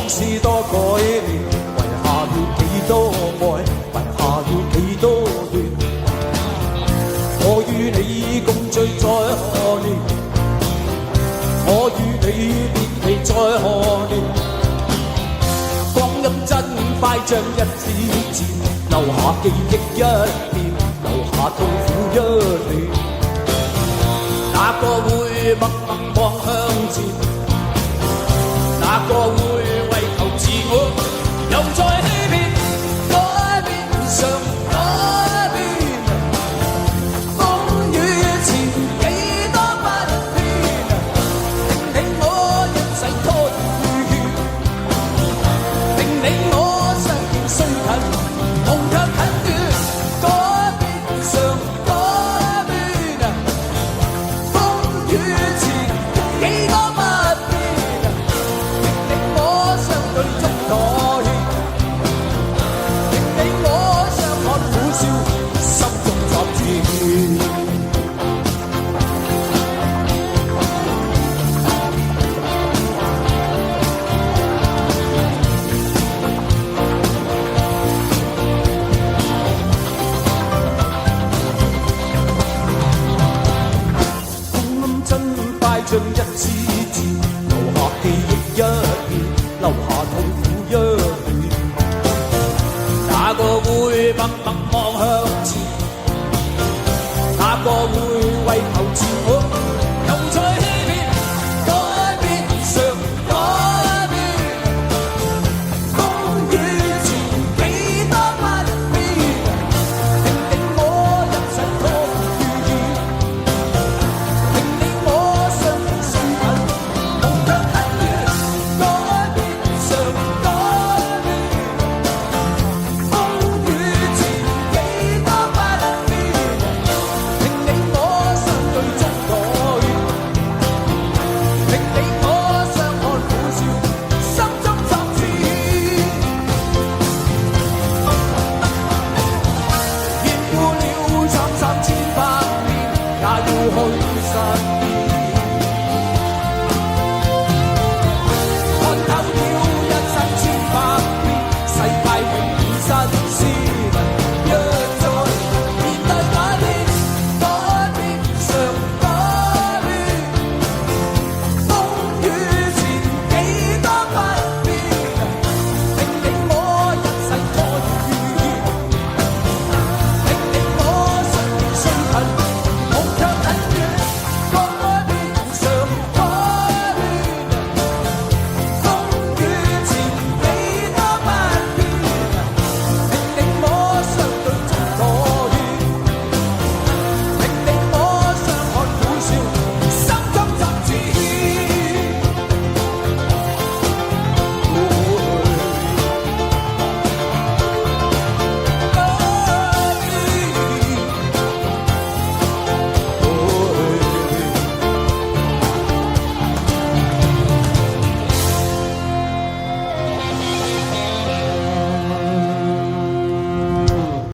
往事多改變，遺下了幾多愛，遺下了幾多戀。我與你共聚在何年？我與你別離在何年？光陰真快像日子漸，留下記憶一片，留下痛苦一段。哪個會默默望向前？哪個會為求自我又再欺騙？改變常改變，風雨前幾多不變，令我一世拖延，令我相見雖近，夢卻很遠。改變常改變，風雨前幾多不變，令我相對中妥協，令我相看苦笑，心中作戰。光陰真快像日子漸，留下記憶一片，留下痛苦一段。哪個會默默望向前？